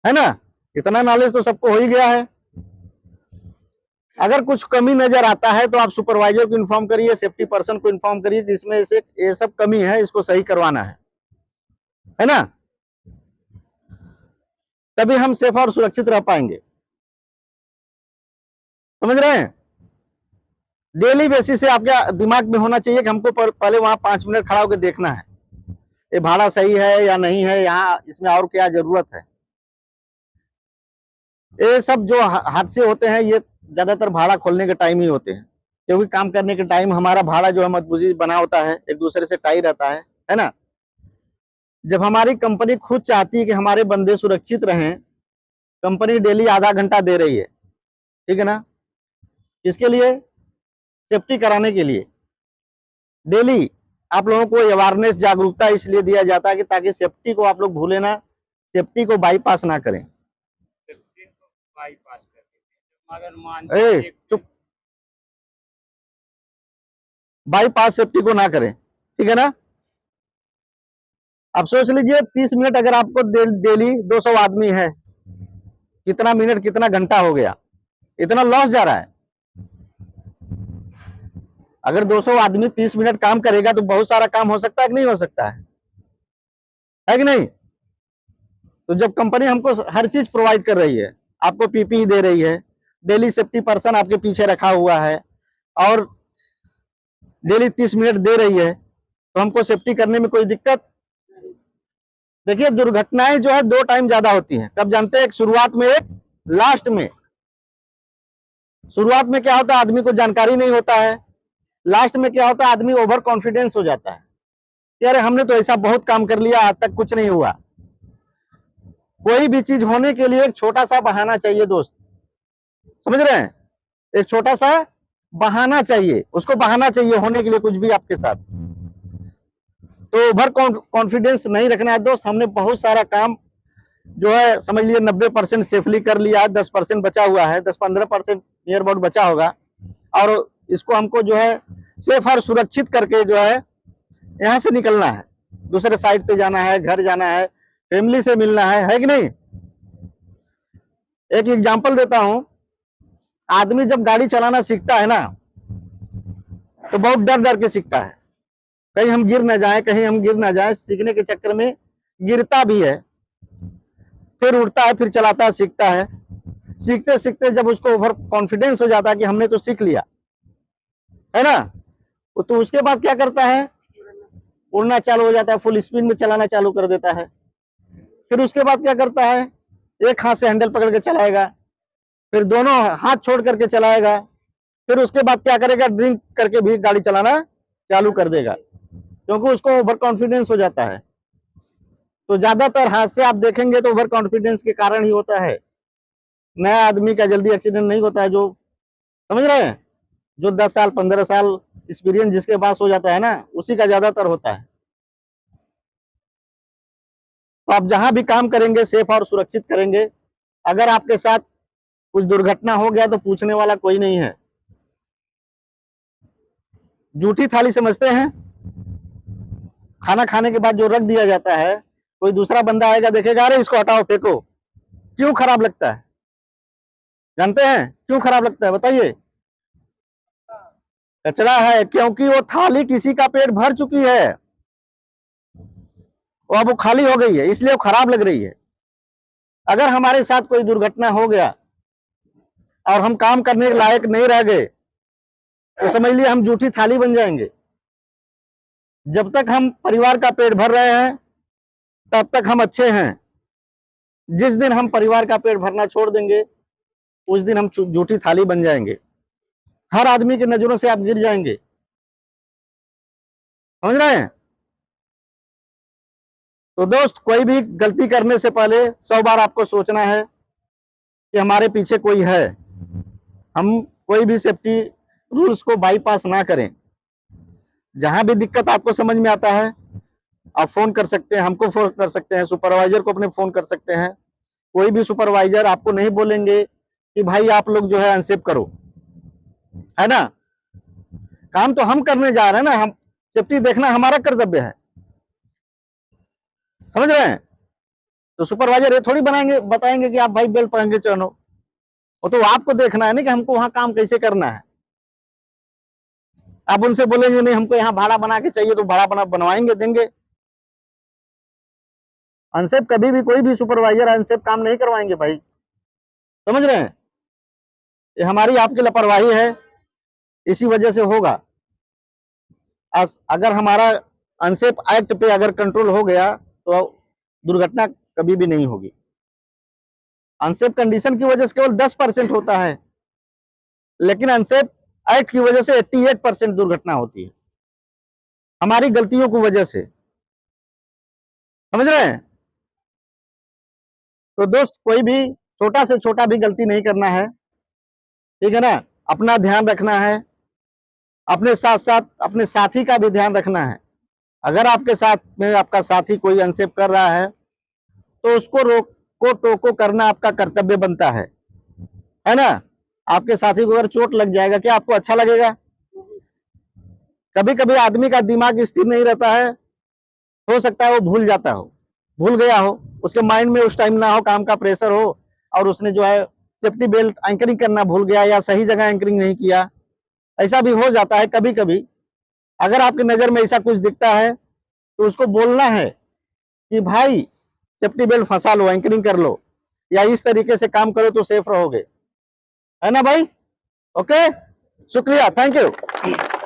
है ना। इतना नॉलेज तो सबको हो ही गया है। अगर कुछ कमी नजर आता है तो आप सुपरवाइजर को इन्फॉर्म करिए, सेफ्टी पर्सन को इन्फॉर्म करिए कि इसमें से ये सब कमी है, इसको सही करवाना है ना। तभी हम सेफ और सुरक्षित रह पाएंगे। समझ रहे हैं। डेली बेसिस से आपके दिमाग में होना चाहिए कि हमको पहले वहां 5 मिनट खड़ा होकर देखना है, ये भाड़ा सही है या नहीं है, यहाँ इसमें और क्या जरूरत है। ये सब जो हादसे होते हैं ये ज्यादातर भाड़ा खोलने के टाइम ही होते हैं, क्योंकि काम करने के टाइम हमारा भाड़ा जो है मजबूरी बना होता है, एक दूसरे से टाई रहता है ना। जब हमारी कंपनी खुद चाहती है कि हमारे बंदे सुरक्षित रहें, कंपनी डेली आधा घंटा दे रही है, ठीक है ना, इसके लिए सेफ्टी कराने के लिए डेली आप लोगों को अवेयरनेस जागरूकता इसलिए दिया जाता है कि ताकि सेफ्टी को आप लोग भूले ना, सेफ्टी को बाईपास ना करें। चुप, बाईपास सेफ्टी को ना करें, ठीक है ना। अब सोच लीजिए 30 मिनट अगर आपको डेली 200 आदमी है, कितना मिनट कितना घंटा हो गया, इतना लॉस जा रहा है। अगर 200 आदमी 30 मिनट काम करेगा तो बहुत सारा काम हो सकता है कि नहीं हो सकता है कि नहीं। तो जब कंपनी हमको हर चीज प्रोवाइड कर रही है, आपको पीपीई दे रही है, डेली सेफ्टी पर्सन आपके पीछे रखा हुआ है और डेली 30 मिनट दे रही है, तो हमको सेफ्टी करने में कोई दिक्कत। देखिए दुर्घटनाएं जो है 2 टाइम ज्यादा होती हैं, कब जानते हैं, एक शुरुआत में, एक लास्ट में। शुरुआत में क्या होता है, आदमी को जानकारी नहीं होता है। लास्ट में क्या होता है, आदमी ओवर कॉन्फिडेंस हो जाता है, यार हमने तो ऐसा बहुत काम कर लिया, आज तक कुछ नहीं हुआ। कोई भी चीज होने के लिए एक छोटा सा बहाना चाहिए दोस्त, समझ रहे हैं। एक छोटा सा बहाना चाहिए, उसको बहाना चाहिए होने के लिए कुछ भी आपके साथ। तो ओवर कॉन्फिडेंस नहीं रखना है दोस्त। हमने बहुत सारा काम जो है समझ लीजिए 90% सेफली कर लिया है, 10% बचा हुआ है, 10-15% नियर अबाउट बचा होगा, और इसको हमको जो है सेफ और सुरक्षित करके जो है यहाँ से निकलना है, दूसरे साइड पे जाना है, घर जाना है, फैमिली से मिलना है कि नहीं। एक एग्जांपल देता हूं, आदमी जब गाड़ी चलाना सीखता है ना तो बहुत डर डर के सीखता है, कहीं हम गिर ना जाए, कहीं हम गिर ना जाए। सीखने के चक्कर में गिरता भी है, फिर उठता है, फिर चलाता है, सीखता है। सीखते सीखते जब उसको ओवर कॉन्फिडेंस हो जाता है कि हमने तो सीख लिया, है ना, तो उसके बाद क्या करता है, उड़ना चालू हो जाता है, फुल स्पीड में चलाना चालू कर देता है। फिर उसके बाद क्या करता है, एक हाथ से हैंडल पकड़ के चलाएगा, फिर दोनों हाथ छोड़ करके चलाएगा। फिर उसके बाद क्या करेगा, ड्रिंक करके भी गाड़ी चलाना चालू कर देगा, क्योंकि उसको ओवर कॉन्फिडेंस हो जाता है। तो ज्यादातर हादसे आप देखेंगे तो ओवर कॉन्फिडेंस के कारण ही होता है। नया आदमी का जल्दी एक्सीडेंट नहीं होता है, जो समझ रहे हैं, जो 10 साल 15 साल एक्सपीरियंस जिसके पास हो जाता है ना, उसी का ज्यादातर होता है। तो आप जहां भी काम करेंगे सेफ और सुरक्षित करेंगे। अगर आपके साथ कुछ दुर्घटना हो गया तो पूछने वाला कोई नहीं है। जूठी थाली समझते हैं, खाना खाने के बाद जो रख दिया जाता है, कोई दूसरा बंदा आएगा देखेगा, अरे इसको हटाओ फेंको, क्यों खराब लगता है, जानते हैं क्यों खराब लगता है, बताइए। कचरा है, क्योंकि वो थाली किसी का पेट भर चुकी है, वो अब वो खाली हो गई है, इसलिए वो खराब लग रही है। अगर हमारे साथ कोई दुर्घटना हो गया और हम काम करने के लायक नहीं रह गए तो समझ लिए हम जूठी थाली बन जाएंगे। जब तक हम परिवार का पेट भर रहे हैं तब तक हम अच्छे हैं। जिस दिन हम परिवार का पेट भरना छोड़ देंगे उस दिन हम जूठी थाली बन जाएंगे, हर आदमी की नजरों से आप गिर जाएंगे, समझ रहे हैं। तो दोस्त कोई भी गलती करने से पहले 100 बार आपको सोचना है कि हमारे पीछे कोई है, हम कोई भी सेफ्टी रूल्स को बाईपास ना करें। जहां भी दिक्कत आपको समझ में आता है आप फोन कर सकते हैं, हमको फोन कर सकते हैं, सुपरवाइजर को अपने फोन कर सकते हैं। कोई भी सुपरवाइजर आपको नहीं बोलेंगे कि भाई आप लोग जो है अनसेफ करो, है ना। काम तो हम करने जा रहे हैं ना, हम सेफ्टी देखना हमारा कर्तव्य है, समझ रहे हैं। तो सुपरवाइजर ये थोड़ी बनाएंगे बताएंगे कि आप भाई बेल्ट पहन के चलो। वो तो आपको देखना है ना कि हमको वहां काम कैसे करना है। आप उनसे बोलेंगे नहीं हमको यहाँ भाड़ा बना के चाहिए, तो भाड़ा बनवाएंगे, देंगे। अनसेफ कभी भी कोई भी सुपरवाइजर अनसेफ काम नहीं करवाएंगे भाई, समझ रहे हैं। ये हमारी आपकी लापरवाही है, इसी वजह से होगा। अगर हमारा अनसेफ एक्ट पे अगर कंट्रोल हो गया तो दुर्घटना कभी भी नहीं होगी। अनसेफ कंडीशन की वजह से केवल 10% होता है, लेकिन अनसेफ एक्ट की वजह से 88% दुर्घटना होती है, हमारी गलतियों की वजह से, समझ रहे हैं। तो दोस्त कोई भी छोटा से छोटा भी गलती नहीं करना है, ठीक है ना। अपना ध्यान रखना है, अपने साथ साथ अपने साथी का भी ध्यान रखना है। अगर आपके साथ में आपका साथी कोई अनसेफ कर रहा है तो उसको रोको टोको करना आपका कर्तव्य बनता है ना। आपके साथी को अगर चोट लग जाएगा, क्या आपको अच्छा लगेगा? कभी कभी आदमी का दिमाग स्थिर नहीं रहता है, हो सकता है वो भूल जाता हो, भूल गया हो, उसके माइंड में उस टाइम ना हो, काम का प्रेशर हो, और उसने जो है सेफ्टी बेल्ट एंकरिंग करना भूल गया या सही जगह एंकरिंग नहीं किया। ऐसा भी हो जाता है कभी कभी। अगर आपकी नजर में ऐसा कुछ दिखता है तो उसको बोलना है कि भाई सेफ्टी बेल्ट फंसा लो, एंकरिंग कर लो, या इस तरीके से काम करो तो सेफ रहोगे, है ना भाई। ओके, शुक्रिया, थैंक यू।